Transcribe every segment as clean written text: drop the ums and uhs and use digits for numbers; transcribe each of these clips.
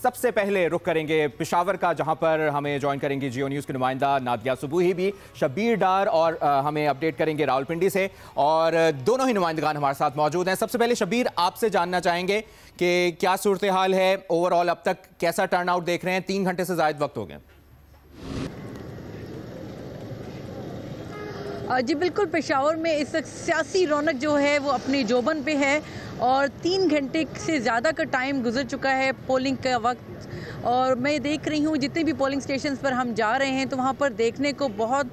सबसे पहले रुख करेंगे पेशावर का, जहां पर हमें ज्वाइन करेंगी जियो न्यूज़ की नुमाइंदा नादिया सुबूही भी, शब्बीर डार, और हमें अपडेट करेंगे रावलपिंडी से। और दोनों ही नुमाइंदगान हमारे साथ मौजूद हैं। सबसे पहले शब्बीर, आपसे जानना चाहेंगे कि क्या सूरत हाल है ओवरऑल, अब तक कैसा टर्न आउट देख रहे हैं? 3 घंटे से ज़ायद वक्त हो गए। जी बिल्कुल, पेशावर में इस वक्त सियासी रौनक जो है वो अपनी जोबन पे है और 3 घंटे से ज़्यादा का टाइम गुजर चुका है पोलिंग का वक्त। और मैं देख रही हूँ जितने भी पोलिंग स्टेशंस पर हम जा रहे हैं तो वहाँ पर देखने को बहुत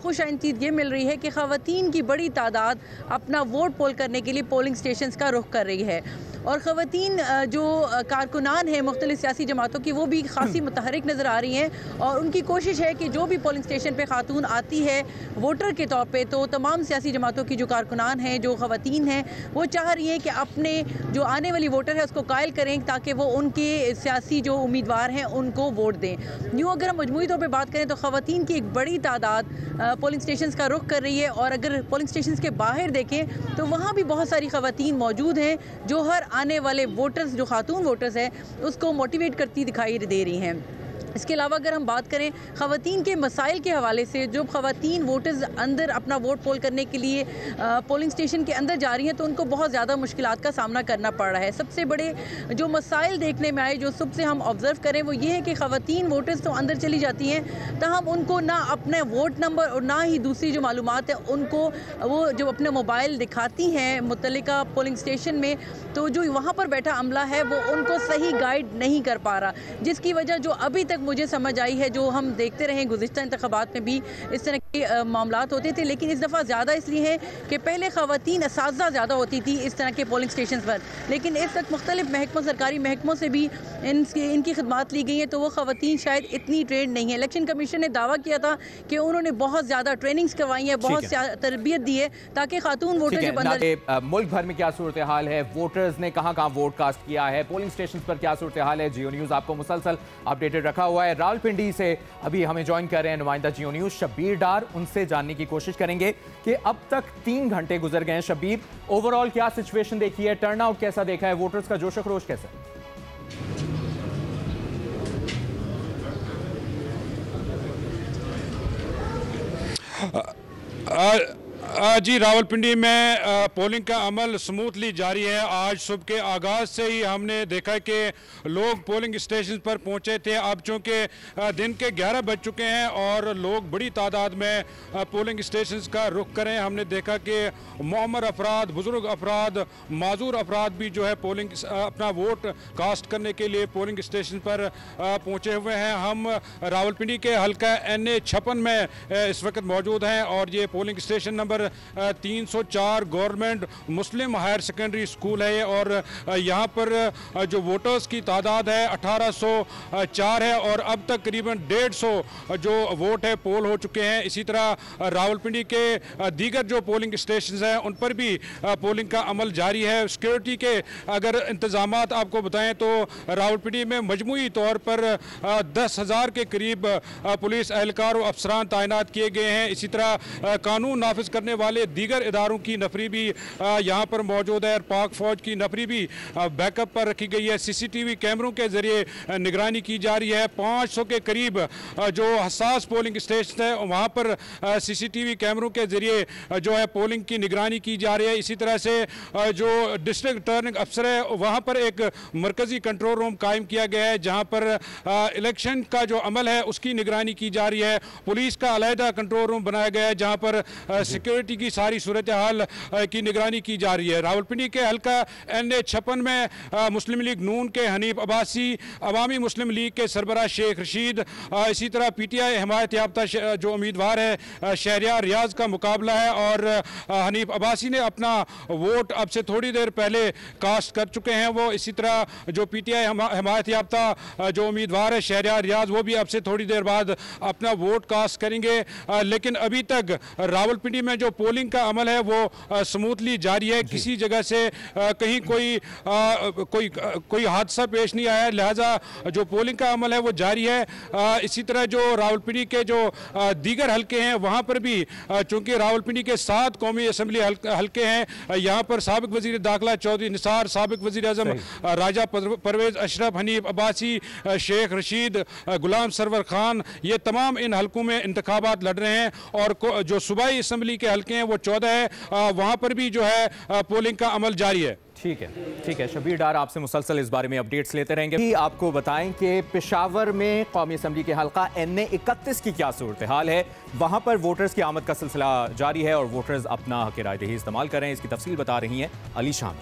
खुश आइंद चीज़ ये मिल रही है कि ख़वातीन की बड़ी तादाद अपना वोट पोल करने के लिए पोलिंग स्टेशंस का रुख कर रही है। और ख़वातीन जो कारकुनान हैं मुख्तलिफ़ सियासी जमातों की, वो भी खासी मुतहरिक नज़र आ रही हैं और उनकी कोशिश है कि जो भी पोलिंग स्टेशन पे खातून आती है वोटर के तौर पे, तो तमाम सियासी जमातों की जो कारकुनान हैं, जो ख़वातीन हैं, वो चाह रही हैं कि अपने जो आने वाली वोटर है उसको कायल करें ताकि वो उनके सियासी जो उम्मीदवार हैं उनको वोट दें। यूँ अगर हम मजमूई तौर पर बात करें तो ख़वातीन की एक बड़ी तादाद पोलिंग स्टेशन का रुख कर रही है। और अगर पोलिंग स्टेशन के बाहर देखें तो वहाँ भी बहुत सारी ख़वातीन मौजूद हैं जो हर आने वाले वोटर्स, जो खातून वोटर्स हैं, उसको मोटिवेट करती दिखाई दे रही हैं। इसके अलावा अगर हम बात करें ख़वातीन के मसाइल के हवाले से, जो ख़वातीन वोटर्स अंदर अपना वोट पोल करने के लिए पोलिंग स्टेशन के अंदर जा रही हैं तो उनको बहुत ज़्यादा मुश्किलात का सामना करना पड़ रहा है। सबसे बड़े जो मसाइल देखने में आए, जो सबसे हम ऑब्ज़र्व करें, वो ये है कि ख़वातीन वोटर्स तो अंदर चली जाती हैं, तहम उनको ना अपने वोट नंबर और ना ही दूसरी जो मालूमात है उनको वो जो अपने मोबाइल दिखाती हैं मुतल्लिका पोलिंग स्टेशन में, तो जो वहाँ पर बैठा अमला है वो उनको सही गाइड नहीं कर पा रहा, जिसकी वजह जो अभी तक मुझे समझ आई है, जो हम देखते रहे गुज़िश्ता इंतख़ाबात में भी इस तरह के मामलात होते थे, लेकिन इस दफ़ा ज़्यादा इसलिए है कि पहले ख़वातीन असातिज़ा ज़्यादा होती थी इस तरह के पोलिंग स्टेशन पर, लेकिन इस वक्त मुख्तलिफ महकमों, सरकारी महकमों से भी इनकी खिदमात ली गई हैं, तो वो ख़वातीन शायद इतनी ट्रेंड नहीं है। इलेक्शन कमीशन ने दावा किया था कि उन्होंने बहुत ज़्यादा ट्रेनिंग्स करवाई है, बहुत तरबियत दी है ताकि खातून वोटर जब अंदर। मुल्क भर में क्या सूरत हाल है, वोटर्स ने कहाँ कहाँ वोट कास्ट किया है, पोलिंग स्टेशन पर क्या सूरत हाल है, जियो न्यूज़ आपको मुसलसल अपडेटेड रखा हुआ है। रावलपिंडी से अभी हमें ज्वाइन कर रहे हैं नुमाइंदा जियो न्यूज़ शब्बीर डार, उनसे जानने की कोशिश करेंगे कि अब तक 3 घंटे गुजर गए हैं। शब्बीर, ओवरऑल क्या सिचुएशन देखी है, टर्नआउट कैसा देखा है, वोटर्स का जोश खरोश कैसा है? जी, रावलपिंडी में पोलिंग का अमल स्मूथली जारी है। आज सुबह के आगाज़ से ही हमने देखा कि लोग पोलिंग स्टेशन पर पहुंचे थे। अब चूँकि दिन के 11 बज चुके हैं और लोग बड़ी तादाद में पोलिंग स्टेशन का रुख करें, हमने देखा कि मुअम्मर अफराद, बुजुर्ग अफराद, माजूर अफराद भी जो है पोलिंग अपना वोट कास्ट करने के लिए पोलिंग स्टेशन पर पहुँचे हुए हैं। हम रावलपिंडी के हल्का NA 56 में इस वक्त मौजूद हैं और ये पोलिंग स्टेशन नंबर 304 गवर्नमेंट मुस्लिम हायर सेकेंडरी स्कूल है और यहाँ पर जो वोटर्स की तादाद है 1804 है और अब तक करीबन 150 जो वोट है पोल हो चुके हैं। इसी तरह रावलपिंडी के दीगर जो पोलिंग स्टेशन हैं उन पर भी पोलिंग का अमल जारी है। सिक्योरिटी के अगर इंतजामात आपको बताएं तो रावलपिंडी में मजमूई तौर पर 10,000 के करीब पुलिस एहलकार और अफसरान तैनात किए गए हैं। इसी तरह कानून नाफिज करने वाले दीगर इदारों की नफरी भी यहाँ पर मौजूद है और पाक फौज की नफरी भी बैकअप पर रखी गई है। CCTV कैमरों के जरिए निगरानी की जा रही है। 500 के करीब जो हसास पोलिंग स्टेशन है वहाँ पर CCTV कैमरों के जरिए जो है पोलिंग की निगरानी की जा रही है। इसी तरह से जो डिस्ट्रिक्ट रिटर्निंग अफसर है वहाँ पर एक मरकजी कंट्रोल रूम कायम किया गया है जहाँ पर इलेक्शन का जो अमल है उसकी निगरानी की जा रही है। पुलिस का अलहदा कंट्रोल रूम बनाया गया है जहाँ पर सिक्योरिटी की सारी सूरत हाल की निगरानी की जा रही है। रावलपिंडी के हल्का NA 56 में मुस्लिम लीग नून के हनीफ अब्बासी, अवामी मुस्लिम लीग के सरबराह शेख रशीद, इसी तरह PTI हिमायत याफ्ता जो उम्मीदवार है शहरियार रियाज का मुकाबला है और हनीफ अब्बासी ने अपना वोट अब से थोड़ी देर पहले कास्ट कर चुके हैं। वो इसी तरह जो PTI हिमायत याफ्ता जो उम्मीदवार है शहरियार रियाज, वो भी अब से थोड़ी देर बाद अपना वोट कास्ट करेंगे। लेकिन अभी तक रावलपिंडी में जो पोलिंग का अमल है वो स्मूथली जारी है। किसी जगह से कहीं कोई हादसा पेश नहीं आया, लिहाजा जो पोलिंग का अमल है वो जारी है। इसी तरह जो रावलपिंडी के जो दीगर हलके हैं वहाँ पर भी चूँकि रावलपिंडी के 7 कौमी असम्बली हलके हैं, यहाँ पर साबिक वज़ीर दाखिला चौधरी निसार, साबिक वज़ीर आज़म राजा परवेज़ अशरफ, हनीफ अब्बासी, शेख रशीद, गुलाम सरवर खान, ये तमाम इन हलकों में इंतखाबात लड़ रहे हैं। और जो सूबाई असम्बली के हलके हैं वो 14 है, वहाँ पर भी जो है पोलिंग का अमल जारी है। ठीक है शबीर डार, आपसे मुसलसल इस बारे में अपडेट्स लेते रहेंगे। आपको बताएं कि पेशावर में कौमी असम्बली के हल्का NA 31 की क्या सूरत हाल है। वहां पर वोटर्स की आमद का सिलसिला जारी है और वोटर्स अपना हक रायदही इस्तेमाल कर रहे हैं। इसकी तफसील बता रही हैं अली शाम।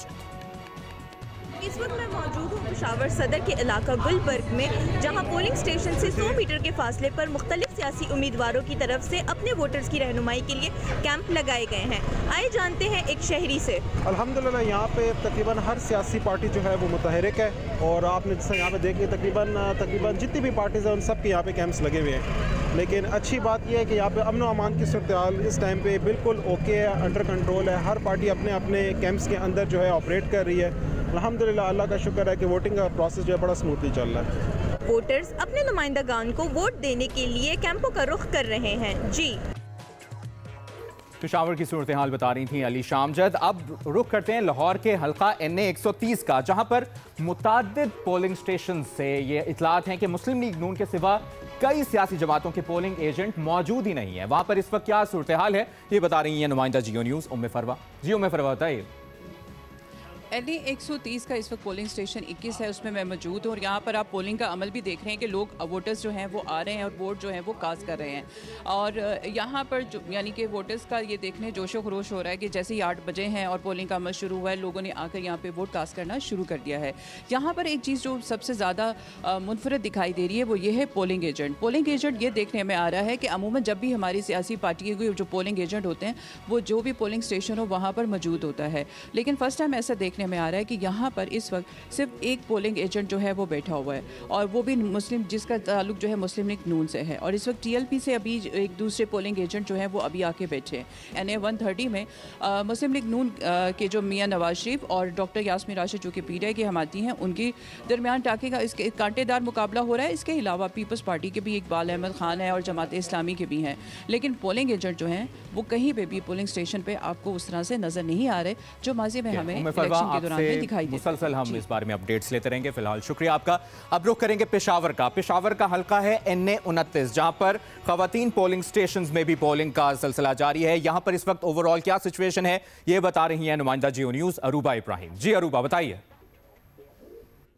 इस वक्त मैं मौजूद हूँ पेशावर सदर के इलाका गुलबर्ग में, जहाँ पोलिंग स्टेशन से 100 मीटर के फासले पर मुख्तलिफ सियासी उम्मीदवारों की तरफ से अपने वोटर्स की रहनुमाई के लिए कैंप लगाए गए हैं। आइए जानते हैं एक शहरी से। अल्हम्दुलिल्लाह यहाँ पे तकरीबन हर सियासी पार्टी जो है वो मुतहरिक है और आपने जैसे यहाँ पे देखिए तकरीबन जितनी भी पार्टीज़ हैं उन सब के यहाँ पे कैंप्स लगे हुए हैं। लेकिन अच्छी बात यह है कि यहाँ पे अमन व अमान की सूरत हाल इस टाइम पे बिल्कुल ओके है, अंडर कंट्रोल है। हर पार्टी अपने अपने कैंप्स के अंदर जो है ऑपरेट कर रही है। अल्हम्दुलिल्लाह अल्लाह का शुक्र है कि वोटिंग का प्रोसेस जो है बड़ा स्मूथली चल रहा है। वोटर्स अपने नुमाइंदगान को वोट देने के लिए कैंपों का रुख कर रहे हैं। जी पेशावर की सूरत हाल बता रही थी अली शामजद। अब रुख करते हैं लाहौर के हल्का NA 130 का, जहां पर मुताद्दिद पोलिंग स्टेशन से ये इतलात हैं कि मुस्लिम लीग नून के सिवा कई सियासी जमातों के पोलिंग एजेंट मौजूद ही नहीं है। वहां पर इस वक्त क्या सूरत हाल है ये बता रही है नुमाइंदा जियो न्यूज़ उम्मे फरवा। जी उम्मे फरवा बताइए। NA 130 का इस वक्त पोलिंग स्टेशन 21 है, उसमें मैं मौजूद हूँ और यहाँ पर आप पोलिंग का अमल भी देख रहे हैं कि लोग वोटर्स जो हैं वो आ रहे हैं और वोट जो है वो कास्ट कर रहे हैं। और यहाँ पर जो यानी कि वोटर्स का ये देखने जोशो खरोश हो रहा है कि जैसे ही 8 बजे हैं और पोलिंग का अमल शुरू हुआ है, लोगों ने आकर यहाँ पर वोट कास्ट करना शुरू कर दिया है। यहाँ पर एक चीज़ जो सबसे ज़्यादा मुनफरद दिखाई दे रही है वो ये है पोलिंग एजेंट। पोलिंग एजेंट ये देखने में आ रहा है कि अमूमन जब भी हमारी सियासी पार्टी के जो पोलिंग एजेंट होते हैं वो जो भी पोलिंग स्टेशन हो वहाँ पर मौजूद होता है, लेकिन फर्स्ट टाइम ऐसा देखने में आ रहा है कि यहाँ पर इस वक्त सिर्फ एक पोलिंग एजेंट जो है वो बैठा हुआ है और वो भी मुस्लिम, जिसका ताल्लुक जो है मुस्लिम लीग नून से है। और इस वक्त TLP से अभी एक दूसरे पोलिंग एजेंट जो है वो अभी आके बैठे हैं। NA 130 में मुस्लिम लीग नून के जो मियाँ नवाज शरीफ और डॉक्टर यास्मीन राशिद जो कि PTI की हमाती हैं, उनकी दरमियान टाके का इसके कांटेदार मुकाबला हो रहा है। इसके अलावा पीपल्स पार्टी के भी इकबाल अहमद खान है और जमात इस्लामी के भी हैं, लेकिन पोलिंग एजेंट जो हैं वो कहीं पर भी पोलिंग स्टेशन पर आपको उस तरह से नज़र नहीं आ रहे जो माजी में हमें इलेक्शन के दौरान में दिखाई मुसलसल हम इस बारे में अपडेट्स लेते रहेंगे। फिलहाल शुक्रिया आपका। अब रुख करेंगे पेशावर का। पेशावर का हल्का है NA 29, जहां पर खवातीन पोलिंग स्टेशंस में भी पोलिंग का सिलसिला जारी है। यहां पर इस वक्त ओवरऑल क्या सिचुएशन है ये बता रही हैं नुमाइंदा जियो न्यूज़ अरूबा इब्राहिम। जी अरूबा बताइए।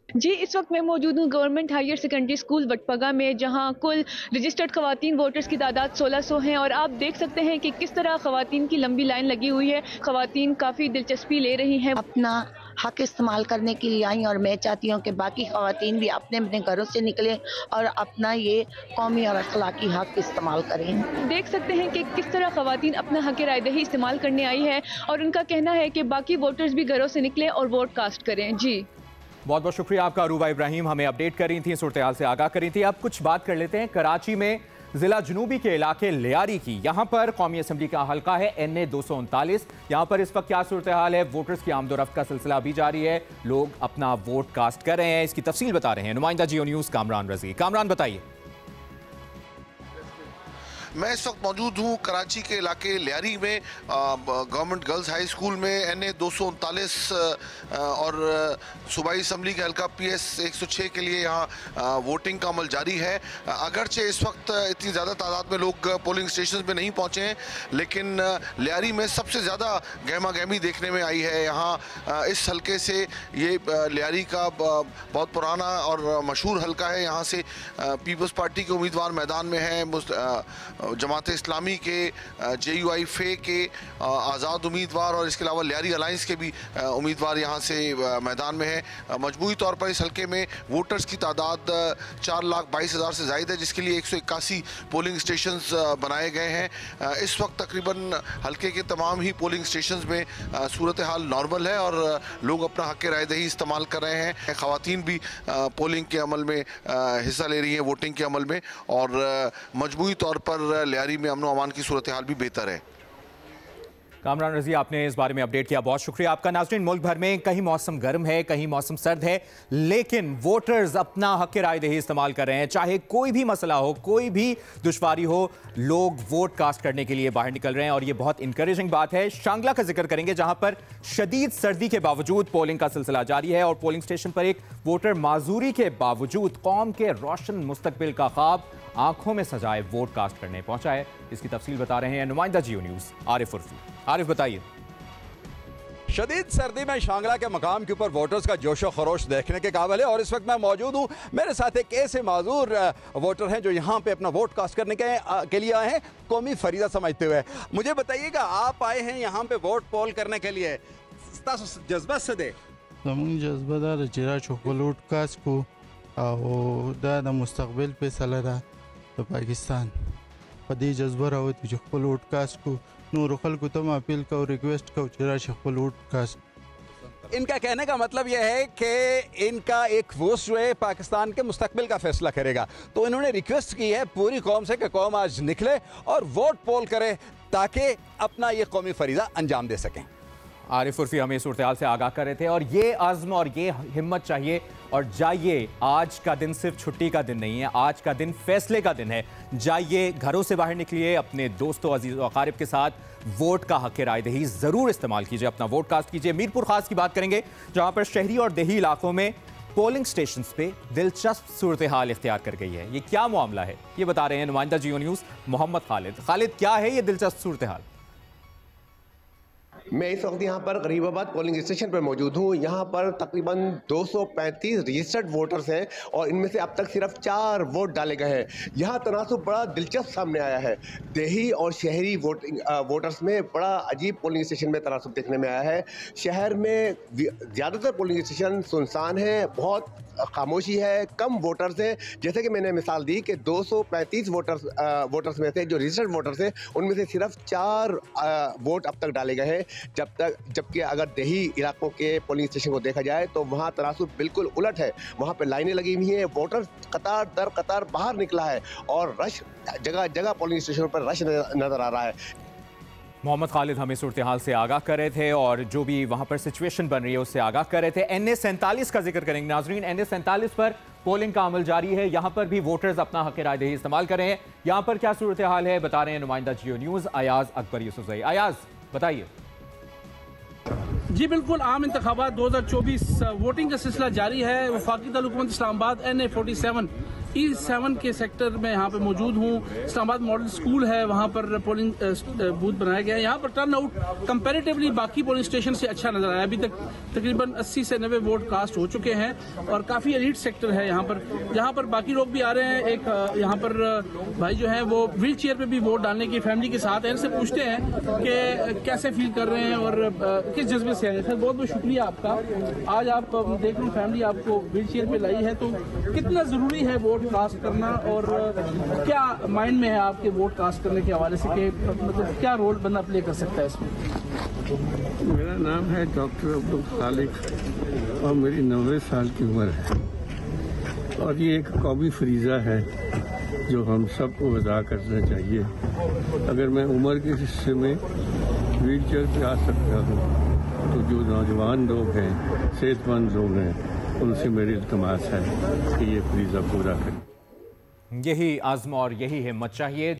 जी इस वक्त मैं मौजूद हूँ गवर्नमेंट हायर सेकेंडरी स्कूल वटपगा में, जहाँ कुल रजिस्टर्ड खवातीन वोटर्स की तादाद 1600 हैं और आप देख सकते हैं कि किस तरह खवातीन की लंबी लाइन लगी हुई है। खवातीन काफ़ी दिलचस्पी ले रही हैं, अपना हक इस्तेमाल करने के लिए आई और मैं चाहती हूँ कि बाकी खवातीन भी अपने अपने घरों से निकलें और अपना ये कौमी और अखलाकी हक इस्तेमाल करें। देख सकते हैं कि किस तरह खवातीन अपना हक रायदही इस्तेमाल करने आई है और उनका कहना है कि बाकी वोटर्स भी घरों से निकलें और वोट कास्ट करें। जी बहुत बहुत शुक्रिया आपका अरूबा इब्राहिम, हमें अपडेट कर रही थी, सूरत हाल से आगाह कर रही थी। अब कुछ बात कर लेते हैं कराची में जिला जनूबी के इलाके लियारी की। यहाँ पर कौमी असम्बली का हल्का है NA 239। यहाँ पर इस वक्त क्या सूरत हाल है? वोटर्स की आमदोरफ्त का सिलसिला भी जारी है, लोग अपना वोट कास्ट कर रहे हैं। इसकी तफसील बता रहे हैं नुमाइंदा जियो न्यूज़ कामरान रजी। कामरान बताइए। मैं इस वक्त मौजूद हूँ कराची के इलाके लियारी में गवर्नमेंट गर्ल्स हाई स्कूल में NA 239 और सूबाई असम्बली के हल्का PS 106 के लिए यहाँ वोटिंग का अमल जारी है। अगरचे इस वक्त इतनी ज़्यादा तादाद में लोग पोलिंग स्टेशन में नहीं पहुँचे हैं, लेकिन लियारी में सबसे ज़्यादा गहमा गहमी देखने में आई है। यहाँ इस हल्के से ये लियारी का बहुत पुराना और मशहूर हल्का है। यहाँ से पीपल्स पार्टी के उम्मीदवार मैदान में हैं, जमात इस्लामी के, JUI फे के आज़ाद उम्मीदवार और इसके अलावा लियारी अलायंस के भी उम्मीदवार यहाँ से मैदान में हैं। मजमूई तौर पर इस हल्के में वोटर्स की तादाद 4,22,000 से ज़ायद है, जिसके लिए 181 पोलिंग स्टेशंस बनाए गए हैं। इस वक्त तकरीबन हल्के के तमाम ही पोलिंग स्टेशंस में सूरत हाल नॉर्मल है और लोग अपना हक़ रायदही इस्तेमाल कर रहे हैं। ख़वातीन भी पोलिंग के अमल में हिस्सा ले रही हैं, वोटिंग के अमल में, और मजमूई तौर पर लियारी में अमन व अमान की सूरत हाल भी बेहतर है। कामरान रजी, आपने इस बारे में अपडेट किया, बहुत शुक्रिया आपका। नाज़रीन, मुल्क भर में कहीं मौसम गर्म है, कहीं मौसम सर्द है, लेकिन वोटर्स अपना हक रायदही इस्तेमाल कर रहे हैं। चाहे कोई भी मसला हो, कोई भी दुश्वारी हो, लोग वोट कास्ट करने के लिए बाहर निकल रहे हैं और ये बहुत इंकरेजिंग बात है। शांगला का जिक्र करेंगे, जहां पर शदीद सर्दी के बावजूद पोलिंग का सिलसिला जारी है और पोलिंग स्टेशन पर एक वोटर माजूरी के बावजूद कौम के रोशन मुस्तकबिल का ख्वाब आंखों में सजाए वोट कास्ट करने पहुंचा है। इसकी तफसील बता रहे हैं नुमाइंदा जियो न्यूज़ आरिफ उर्फी। आरिफ, बताइए। शदीद सर्दी में शांगला के मकाम के ऊपर वोटर्स का जोशो खरोश देखने के काबिल है और इस वक्त मैं मौजूद हूँ। मेरे साथ एक ऐसे माजूर वोटर हैं जो यहाँ पे अपना वोट कास्ट करने के लिए आए हैं, कौमी फरीदा समझते हुए। मुझे बताइएगा, आप आए हैं यहाँ पे वोट पोल करने के लिए, जज्बा से दे जज्बा दार चिरा वोट कास्ट को दा मुस्तकबिल पे सलरा तो पाकिस्तान पदी जज्बा रावत वोट कास्ट को नूर खल को तम अपील का और रिक्वेस्ट का चिरा वोट कास्ट। इनका कहने का मतलब यह है कि इनका एक वोट जो है पाकिस्तान के मुस्तकबिल का फैसला करेगा, तो इन्होंने रिक्वेस्ट की है पूरी कौम से कि कौम आज निकले और वोट पोल करे ताकि अपना ये कौमी फरीज़ा अंजाम दे सकें। आरिफ उर्फी हमें सूरत-ए-हाल से आगाह कर रहे थे और ये आज़्म और ये हिम्मत चाहिए। और जाइए, आज का दिन सिर्फ छुट्टी का दिन नहीं है, आज का दिन फैसले का दिन है। जाइए, घरों से बाहर निकलिए, अपने दोस्तों अजीज़ व अकारिब के साथ वोट का हक़ रायदही ज़रूर इस्तेमाल कीजिए, अपना वोट कास्ट कीजिए। मीरपुर खास की बात करेंगे, जहाँ पर शहरी और देही इलाकों में पोलिंग स्टेशन पे दिलचस्प सूरत-ए-हाल इख्तियार कर गई है। ये क्या मामला है, ये बता रहे हैं नुमाइंदा जियो न्यूज़ मोहम्मद खालिद। खालिद, क्या है ये दिलचस्प सूरत-ए-हाल? मैं इस वक्त यहाँ पर गरीबाबाद पोलिंग स्टेशन पर मौजूद हूँ। यहाँ पर तकरीबन 235 रजिस्टर्ड वोटर्स हैं और इनमें से अब तक सिर्फ 4 वोट डाले गए हैं। यहाँ तनासुब बड़ा दिलचस्प सामने आया है। देही और शहरी वोटर्स में बड़ा अजीब पोलिंग स्टेशन में तनासुब देखने में आया है। शहर में ज़्यादातर पोलिंग स्टेशन सुनसान हैं, बहुत खामोशी है, कम वोटर्स हैं। जैसे कि मैंने मिसाल दी कि 235 वोटर्स में से जो रजिस्टर्ड वोटर्स हैं उनमें से सिर्फ 4 वोट अब तक डाले गए हैं। जबकि अगर देही इलाकों के पोलिंग स्टेशन को देखा जाए तो वहाँ तनासुब बिल्कुल उलट है। वहाँ पे लाइनें लगी हुई हैं, वोटर कतार दर कतार बाहर निकला है और रश जगह जगह पोलिंग स्टेशन पर रश नज़र आ रहा है। मोहम्मद खालिद हमें सूरत-ए-हाल से आगाह कर रहे थे और जो भी वहाँ पर सिचुएशन बन रही है उससे आगाह कर रहे थे। NA-47 का जिक्र करेंगे नाजरीन। NA-47 पर पोलिंग का अमल जारी है, यहाँ पर भी वोटर्स अपना हक़ रायदही इस्तेमाल कर रहे हैं। यहाँ पर क्या सूरत-ए-हाल है, बता रहे हैं नुमाइंदा जियो न्यूज़ अयाज अकबर यूसुफ़ज़ई। अयाज, बताइए। जी बिल्कुल, आम इंतखाबात 2024 वोटिंग का सिलसिला जारी है। वफाकी हुकूमत इस्लामाबाद NA-47 E7 के सेक्टर में यहाँ पे मौजूद हूँ। इस्लामाबाद मॉडल स्कूल है, वहाँ पर पोलिंग बूथ बनाया गया है। यहाँ पर टर्न आउट कंपैरेटिवली बाकी पोलिंग स्टेशन से अच्छा नजर आया। अभी तक तकरीबन 80 से 90 वोट कास्ट हो चुके हैं और काफ़ी एलीट सेक्टर है यहाँ पर, जहाँ पर बाकी लोग भी आ रहे हैं। एक यहाँ पर भाई जो है वो व्हील चेयर पे भी वोट डालने की फैमिली के साथ है। इनसे पूछते हैं कि कैसे फील कर रहे हैं और किस जज्बे से आए। सर, बहुत बहुत शुक्रिया आपका। आज आप देख रहे फैमिली आपको व्हील चेयर पे लाई है, तो कितना ज़रूरी है वोट कास्ट करना और क्या माइंड में है आपके वोट कास्ट करने के हवाले से कि मतलब क्या रोल बंदा प्ले कर सकता है इसमें? मेरा नाम है डॉक्टर अब्दुल खालिक और मेरी 90 साल की उम्र है और ये एक कौमी फरीज़ा है जो हम सबको अदा करना चाहिए। अगर मैं उम्र के हिस्से में व्हील चेयर पे आ सकता हूँ तो जो नौजवान लोग हैं, सेहतमंद लोग हैं, उनसे मेरी इल्तमास है कि ये फरीज़ा पूरा करें। यही आज़्म और यही हिम्मत चाहिए।